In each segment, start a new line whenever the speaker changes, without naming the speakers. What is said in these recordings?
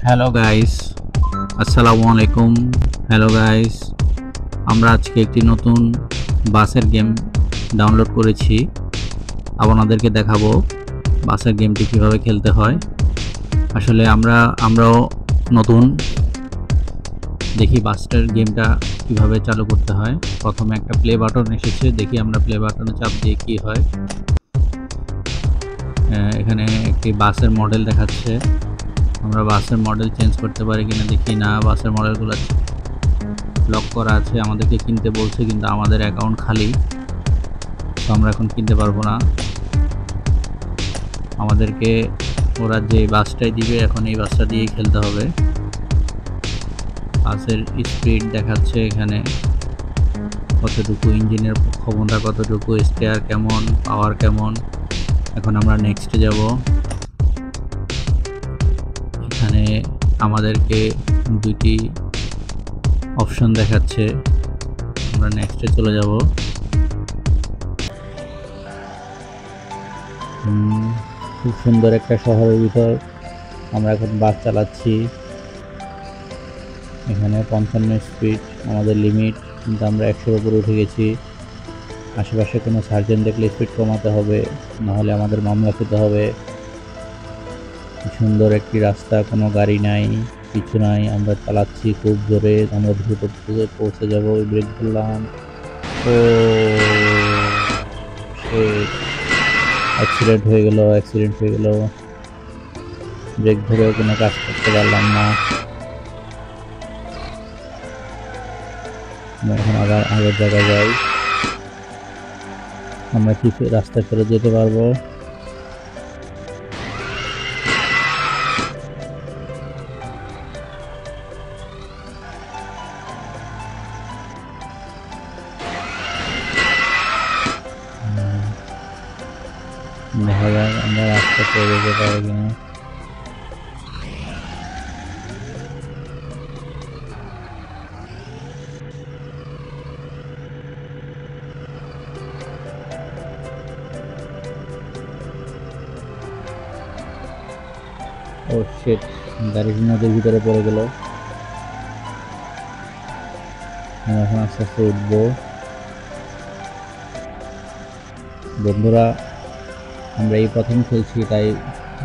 Hello guys, আসসালামু আলাইকুম। Hello guys, আমরা আজকে একটি নতুন বাসের গেম ডাউনলোড করেছি। আপনাদেরকে দেখাবো বাসের গেমটি কিভাবে খেলতে হয়। আসলে আমরাও নতুন, দেখি বাসটার গেমটা কিভাবে চালু করতে হয়। প্রথমে একটা প্লে বাটন এসেছে, দেখি আমরা প্লে বাটনে চাপ দিয়ে কি হয়। এখানে একটি বাসের মডেল দেখাচ্ছে। আমরা বাসের মডেল চেঞ্জ করতে পারি কিনা দেখি। না, বাসের মডেলগুলো লক করা আছে, আমাদেরকে কিনতে বলছে, কিন্তু আমাদের অ্যাকাউন্ট খালি, তো আমরা এখন কিনতে পারবো না। আমাদেরকে ওরা যে বাসটাই দিবে এখন এই বাসটা দিয়েই খেলতে হবে। বাসের স্পিড দেখাচ্ছে এখানে, কতটুকু ইঞ্জিনের ক্ষমতা, কতটুকু স্টেয়ার কেমন, পাওয়ার কেমন। এখন আমরা নেক্সটে যাব। এখানে আমাদেরকে দুইটি অপশন দেখাচ্ছে, আমরা নেক্সটে চলে যাব। খুব সুন্দর একটা শহরের ভিতর আমরা এখন বাস চালাচ্ছি। এখানে 55 স্পিড আমাদের লিমিট, কিন্তু আমরা 100-এর উপরে উঠে গেছি। আশেপাশে কোনো সার্জেন দেখলে স্পিড কমাতে হবে, নাহলে আমাদের মামলা খেতে হবে। সুন্দর একটি রাস্তা, কোনো গাড়ি নাই, কিছু নাই, আমরা চালাচ্ছি খুব জোরে, আমরা দ্রুত পৌঁছে যাব। ব্রেক ধরলাম, ও অ্যাক্সিডেন্ট হয়ে গেল। ব্রেক ধরেও কোনো কাজ করতে পারলাম না। আমরা এখন আবার আগের জায়গায় যাই। আমরা কি রাস্তায় ফেরত যেতে পারবো? দেখা যাক আমরা রাস্তা ফেরত যেতে পারি কিনা। ও শিট, গাড়িটি নদীর ভিতরে পড়ে গেল। আমরা এখন আস্তে আস্তে উঠবো। বন্ধুরা, আমরা এই প্রথম খেলছি, তাই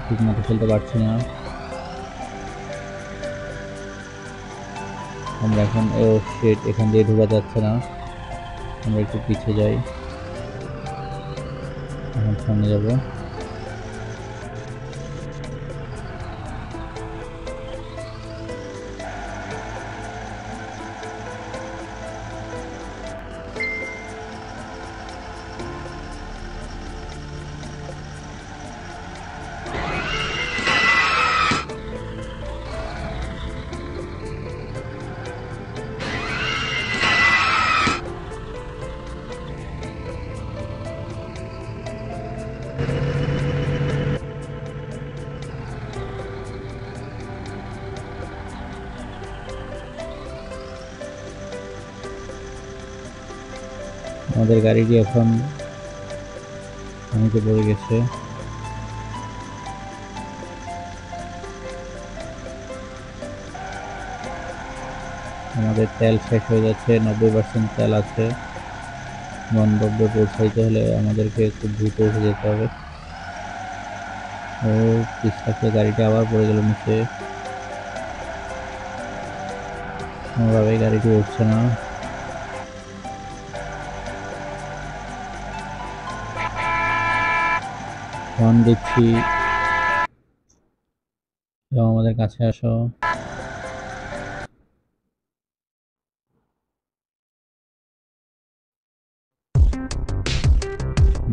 ঠিক মতো খেলতে পারছি না। আমরা এখন ও শিট, এখান দিয়ে ঢোকা যাচ্ছে না, আমরা একটু পিছিয়ে যাই। এখন সামনে যাব। আমাদের গাড়িটি এখন পানিতে পড়ে গেছে। আমাদের তেল শেষ হয়ে যাচ্ছে, 90% তেল আছে। গন্তব্যে পৌঁছাইতে হলে আমাদেরকে খুব দ্রুত উঠে যেতে হবে। ও পিছলাতে গাড়িটা আবার পড়ে গেল নিচে। কোনোভাবে গাড়িটি উঠছে না। হর্ন দিচ্ছি, এবং আমাদের কাছে আসো।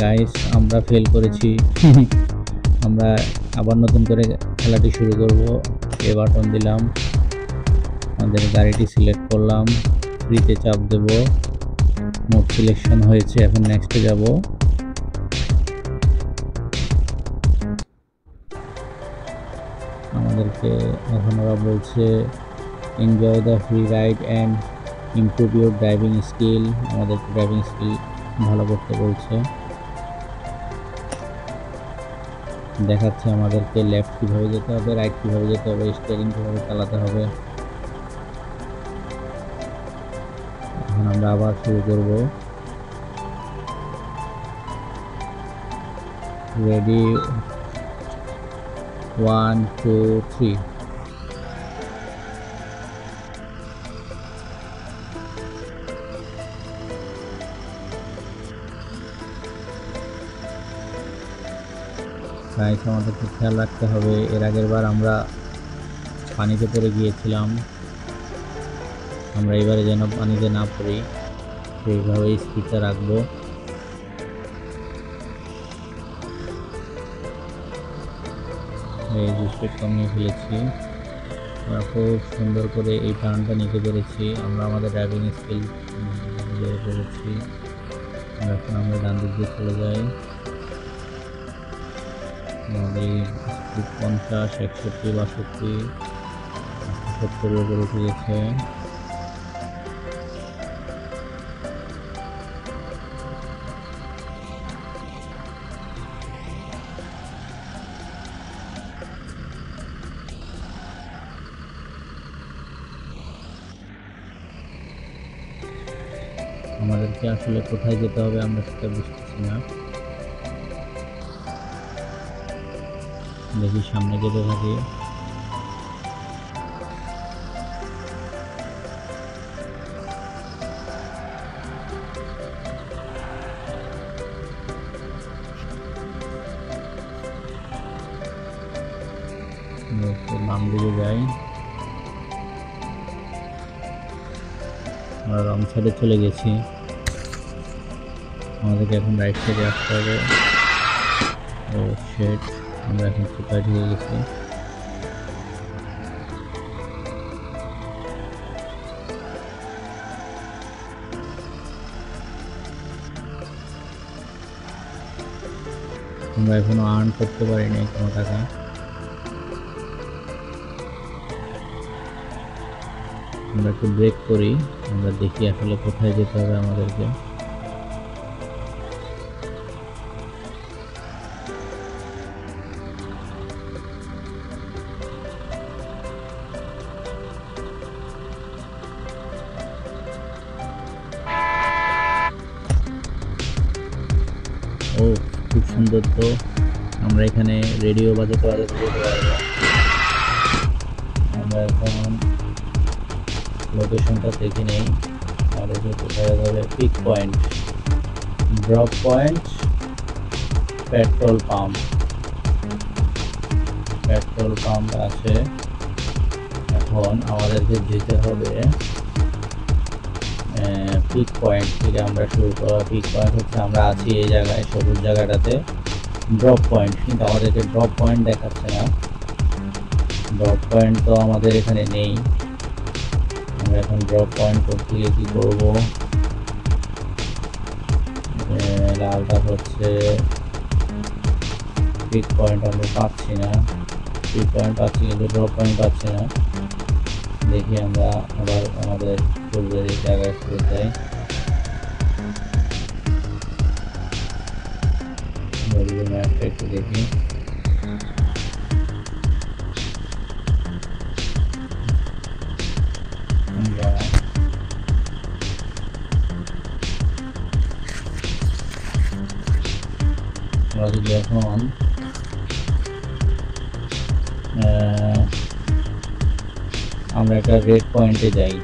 গাইস, আমরা ফেল করেছি। আমরা আবার নতুন করে খেলাটি শুরু করব। এ বাটন দিলাম, আমাদের গাড়িটি সিলেক্ট করলাম, ফ্রিতে চাপ দেব। মোড সিলেকশন হয়েছে, এখন নেক্সটে যাব। আমাদেরকে এখন ওরা বলছে enjoy the free ride and improve your driving skill. আমাদের ড্রাইভিং স্কিল ভালো করতে বলছে। দেখাচ্ছে আমাদেরকে লেফট কিভাবে যেতে হবে, রাইট কিভাবে যেতে হবে, স্টিয়ারিং কিভাবে চালাতে হবে। এখন আমরা আবার শুরু করব। রেডি, 1 2 3। গাইস, আমাদেরকে খেয়াল রাখতে হবে, এর আগের বার আমরা পানিতে পড়ে গিয়েছিলাম, আমরা এবারে যেন পানিতে না পড়ি, সেইভাবেই স্পিডটা রাখবো। এই যে স্পিড কমিয়ে ফেলেছি, আমরা খুব সুন্দর করে এই টার্নটা নিতে পেরেছি, আমরা আমাদের ড্রাইভিং স্কিল বের করেছি। এখন আমরা ডান দিক দিয়ে চলে যাই। আমাদের স্পিড 50, 61, 62, 70-এর উপরে উঠে গেছে। আমাদেরকে আসলে কোথায় যেতে হবে আমরা সেটা বুঝতেছি না। দেখি সামনে যেতে থাকি। বাম দিকে যাই, আমরা রং সাইডে চলে গেছি, আমাদেরকে এখন রাইট সাইডে আসতে হবে। ও শিট, আমরা এখন কোথায় ঢুকে গেছি। আমরা এখনো আর্ন করতে পারিনি কোনো টাকা। আমরা একটু ব্রেক করি, আমরা দেখি আসলে কোথায় যেতে হবে আমাদেরকে। ও খুব সুন্দর, তো আমরা এখানে রেডিও বাজাতে বাজাতে যেতে পারবো। আমরা এখন লোকেশনটা দেখে নেই, আমাদেরকে কোথায় যাবে। Pick point, drop point, petrol pump. Petrol pump আছে। এখন আমাদেরকে যেতে হবে পিক পয়েন্ট থেকে আমরা শুরু করা। পিক পয়েন্ট হচ্ছে আমরা আছি এই জায়গায়, সবুজ জায়গাটাতে ড্রপ পয়েন্ট, কিন্তু আমাদেরকে ড্রপ পয়েন্ট দেখাচ্ছে না। ড্রপ পয়েন্ট তো আমাদের এখানে নেই। আমরা এখন ড্রপ পয়েন্ট করতে গিয়ে কী করবো, লালটা হচ্ছে পিক পয়েন্ট, আমরা পাচ্ছি না। পিক পয়েন্ট পাচ্ছি কিন্তু ড্রপ পয়েন্ট পাচ্ছি না। দেখি আমরা আবার আমাদের পূর্বের এই জায়গায় ফিরে যাই। ম্যাপটা একটু দেখি। আমরা যদি এখন আমরা একটা রেড পয়েন্টে যাই।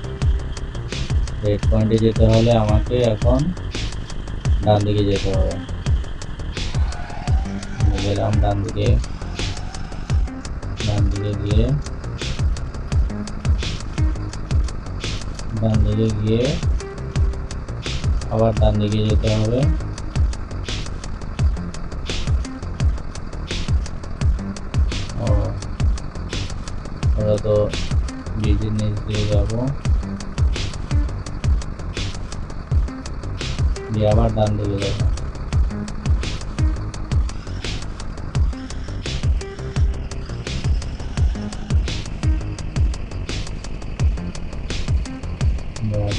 রেড পয়েন্টে যেতে হলে আমাকে এখন ডান দিকে যেতে হবে। গেলাম ডান দিকে, ডান দিকে গিয়ে আবার ডান দিকে যেতে হবে। আমরা তো ব্রিজের নিচ দিয়ে যাবো, দিয়ে আবার ডান দিকে যাবো।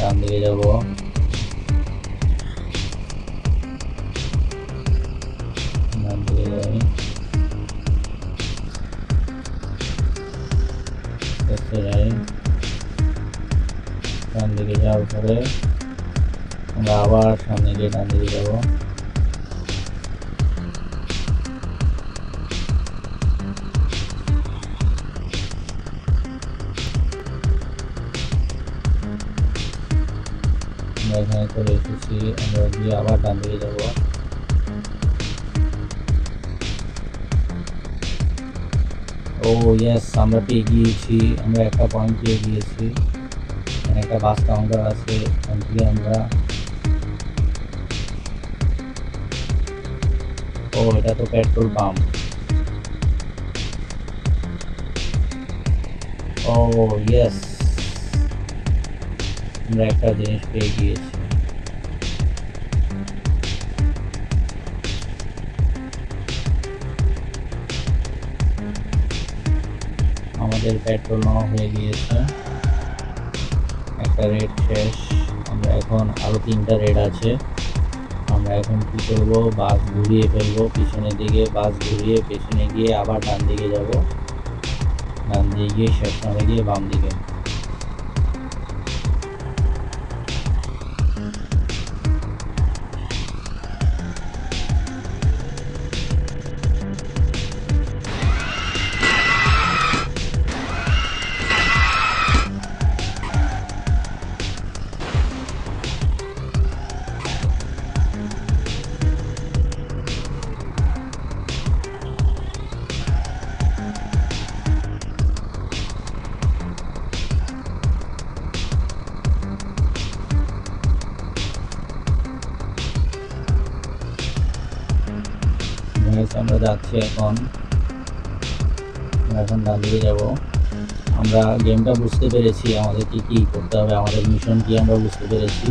ডান দিকে যাবো, ডান দিকে যাই। আস্তে যাই। ডান দিকে যাওয়ার পরে আমরা আবার সামনে গিয়ে ডান দিকে যাবো। আমরা এখানে চলে এসেছি, আমরা গিয়ে আবার ডান দিকে যাবো। ও ইয়েস, আমরা পেয়ে গিয়েছি, আমরা একটা পয়েন্ট পেয়ে গিয়েছি। এখানে একটা বাস কাউন্টার আছে, এখান থেকে আমরা ও এটা তো পেট্রোল পাম্প। ও ইয়েস, আমরা একটা জিনিস পেয়ে গিয়েছি। আমাদের পেট্রোল নেওয়া হয়ে গিয়েছে, একটা রেড শেষ। আমরা এখন আরো 3টা রেড আছে। আমরা এখন কি করবো, বাস ঘুরিয়ে ফেলবো পিছনের দিকে, বাস ঘুরিয়ে পেছনে গিয়ে আবার ডান দিকে যাব। ডান দিকে গিয়ে শেষ নামে গিয়ে বাম দিকে। আমরা যাচ্ছি এখন ডান দিকে যাব। আমরা গেমটা বুঝতে পেরেছি, আমাদেরকে কি করতে হবে, আমাদের মিশন কি আমরা বুঝতে পেরেছি।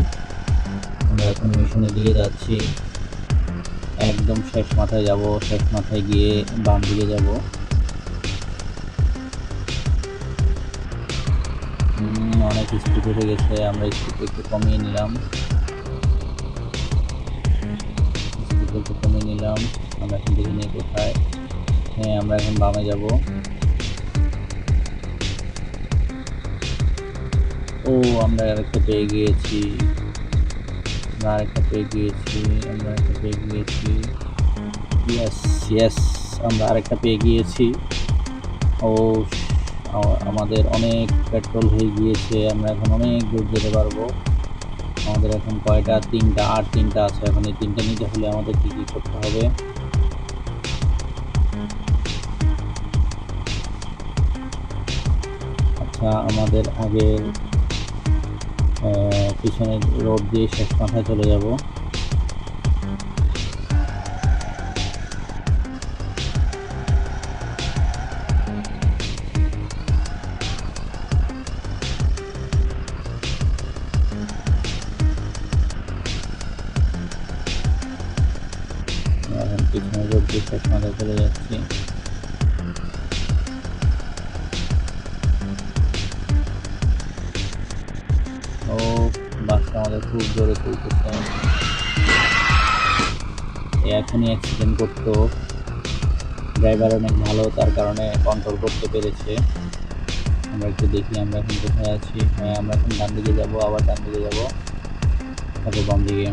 আমরা এখন মিশনের দিকে যাচ্ছি, একদম শেষ মাথায় যাব। শেষ মাথায় গিয়ে বাম দিকে যাব। অনেক স্পিড উঠে গেছে, আমরা স্পিড একটু কমিয়ে নিলাম। আমরা এখন দেখে নিই কোথায়। হ্যাঁ, আমরা এখন বামে যাব। ও আমরা আরেকটা পেয়ে গিয়েছি, আমরা আরেকটা পেয়ে গিয়েছি। ইয়েস, আমরা আরেকটা পেয়ে গিয়েছি। ও আমাদের অনেক পেট্রোল হয়ে গিয়েছে, আমরা এখন অনেক দূর যেতে পারবো। আমাদের এখন কয়টা, 3টা, আর 3টা আছে। এখন এই 3টা নিতে হলে আমাদের কি কি করতে হবে। আচ্ছা, আমাদের আগের পিছনের রোড দিয়ে শেষ মাথায় চলে যাব। পিছনের রোড দিয়ে শেষ মাথায় চলে যাচ্ছি। ও বাসটা আমাদের খুব জোরে চলতেছে, এখনই অ্যাক্সিডেন্ট করতো। ড্রাইভার অনেক ভালো, তার কারণে কন্ট্রোল করতে পেরেছে। আমরা একটু দেখি আমরা এখন কোথায় আছি। হ্যাঁ, আমরা এখন ডান দিকে যাবো, আবার ডান দিকে যাবো, তারপর বাম দিকে।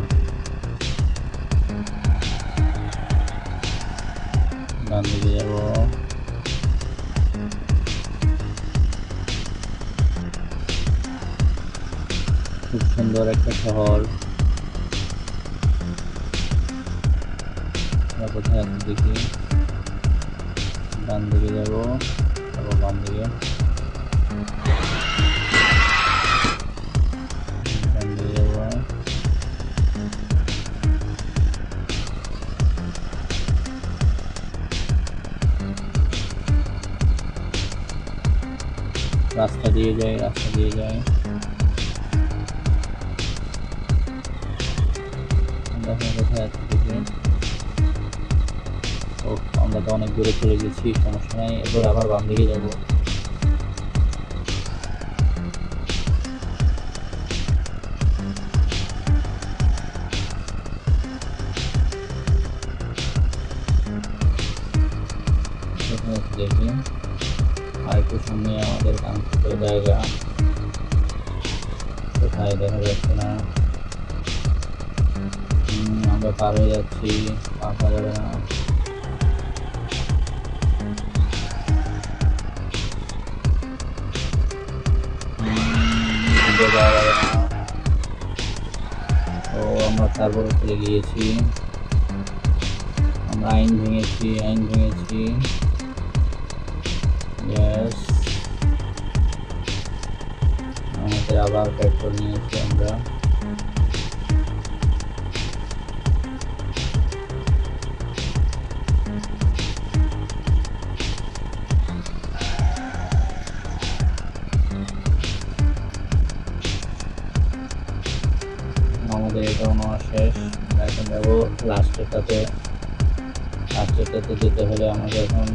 ডান দিকে যাবো। খুব সুন্দর একটা শহর। আমরা কোথায় আছি দেখি। ডান দিকে যাবো, তারপর বাম দিকে। ডান দিকে যাবো। রাস্তা দিয়ে যায়। আমরা এখন কোথায় আছি দেখি। ও আমরা তো অনেক দূরে চলে গেছি, সমস্যা নাই। এবার আবার বাম দিকে যাবো। দেখি আর একটু সামনে আমাদের কাঙ্ক্ষিত জায়গা, কোথায় দেখা যাচ্ছে না। আমরা পার হয়ে যাচ্ছি, পাওয়া যাবে না। ও আমরা তারপরে চলে গিয়েছি, আমরা আইন ভেঙেছি। আমাদের আবার পেট্রোল নিয়েছি আমরা। আমাদের এটাও নেওয়া শেষ। আমরা এখন যাবো লাস্টেরটাতে যেতে হলে আমাদের এখন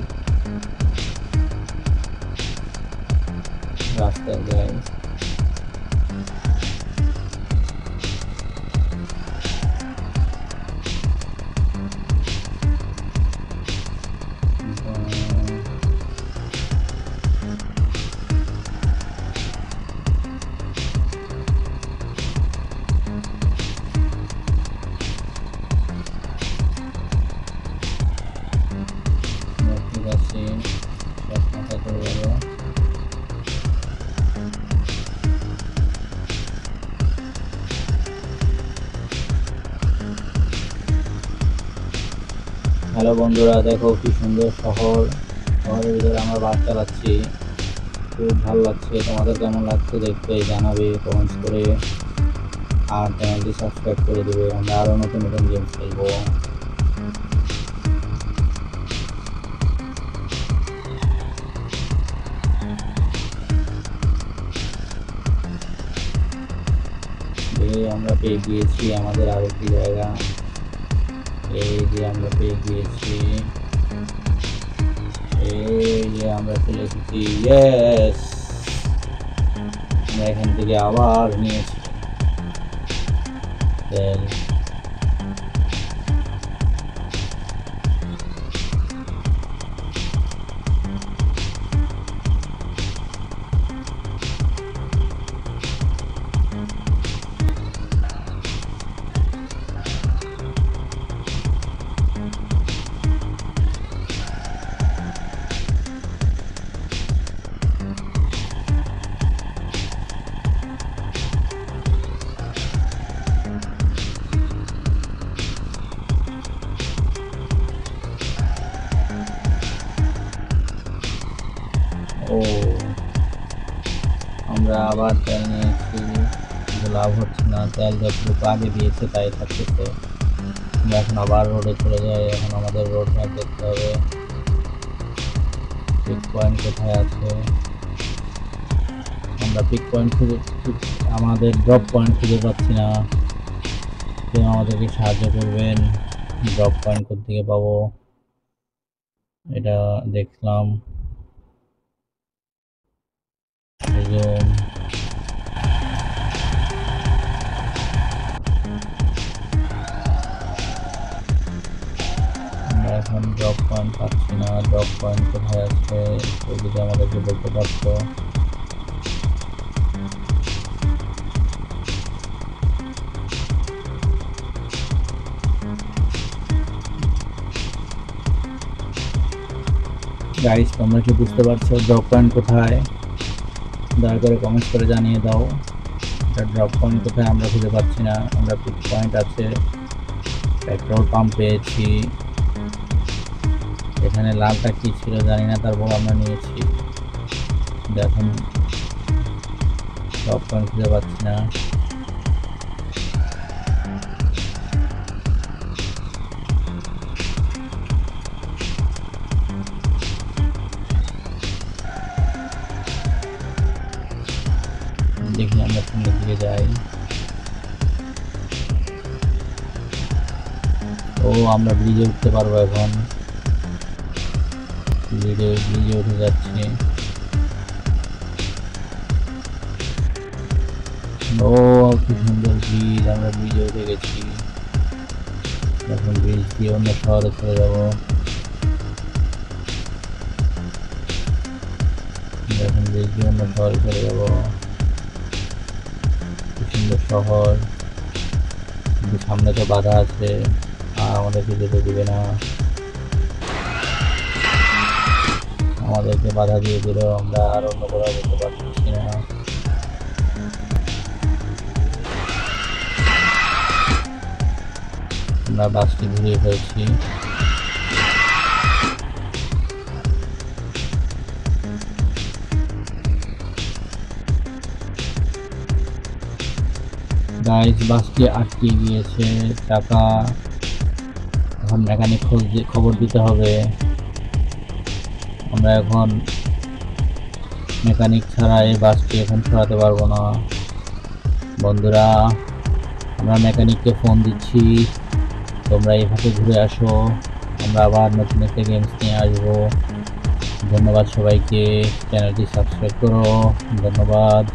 রাস্তায় যাই। ঠিক আছে, সব মাথায় করে যাবো। হ্যালো বন্ধুরা, দেখো কি সুন্দর শহরের ভিতরে আমরা বাস চালাচ্ছি, খুব ভালো লাগছে। তোমাদের কেমন লাগছে দেখতে জানাবে কমেন্টস করে, আর চ্যানেলটি সাবস্ক্রাইব করে দেবে। আমরা আরও নতুন নতুন গেম খেলবো। আমরা পেয়ে গিয়েছি আমাদের আরেকটি জায়গা। এই যে আমরা পেয়ে গিয়েছি, এই যে আমরা চলে এসেছি। ইয়েস, আমরা এখান থেকে আবার নিয়েছি তেল। ও, আমরা আবার তেল নিয়েছি, লাভ হচ্ছে না। তেল যতটুকু আগে দিয়েছে তাই থাকতেছে। আমরা এখন আবার রোডে চলে যাই। এখন আমাদের রোড ম্যাপ দেখতে হবে, পিক পয়েন্ট কোথায় আছে। আমরা পিক পয়েন্ট খুঁজে, আমাদের ড্রপ পয়েন্ট খুঁজে পাচ্ছি না। কেউ আমাদেরকে সাহায্য করবেন, ড্রপ পয়েন্ট কোথেকে পাবো এটা দেখলাম। আমরা এখন ড্রপ পয়েন্ট পাচ্ছি না। ড্রপ পয়েন্ট কোথায় আছে যদি আমাদেরকে বলতে পারতো। গাইস, তোমরা কি বুঝতে পারছো ড্রপ পয়েন্ট কোথায়? দয়া করে কমেন্ট করে জানিয়ে দাও এটা ড্রপ পয়েন্ট কোথায়। আমরা খুঁজে পাচ্ছি না। আমরা পিক পয়েন্ট আছে, পেট্রোল পাম্প পেয়েছি। এখানে লালটা কি ছিল জানি না, তারপর আমরা নিয়েছি। দেখুন ড্রপ পয়েন্ট খুঁজে পাচ্ছি না। দেখি আমরা সামনের দিকে যাই। ও, আমরা ব্রিজে উঠতে পারবো এখন। ব্রিজে উঠে যাচ্ছি। ও, কি সুন্দর ব্রিজ, আমরা ব্রিজে উঠে গেছি। এখন ব্রিজ দিয়ে অন্য শহরে চলে যাবো। এখন ব্রিজ কি অন্য শহরে চলে যাবো। কি সুন্দর শহর, কিন্তু সামনে তো বাধা আছে আর আমাদেরকে যেতে দিবে না। আমাদেরকে বাধা দিয়ে দিলেও আমরা আর অন্য কোথাও যেতে পারছি না। আমরা বাসটি ঘুরিয়ে ফেলছি। গাইস, বাসটি আটকে গিয়েছে, চাকা। এখন মেকানিক খবর দিতে হবে। আমরা এখন মেকানিক ছাড়া এই বাসটি এখন সরাতে পারবো না। বন্ধুরা, আমরা মেকানিককে ফোন দিচ্ছি, তোমরা এইভাবে ঘুরে আসো, আমরা আবার নতুন একটা গেমস নিয়ে আসবো। ধন্যবাদ সবাইকে, চ্যানেলটি সাবস্ক্রাইব করো। ধন্যবাদ।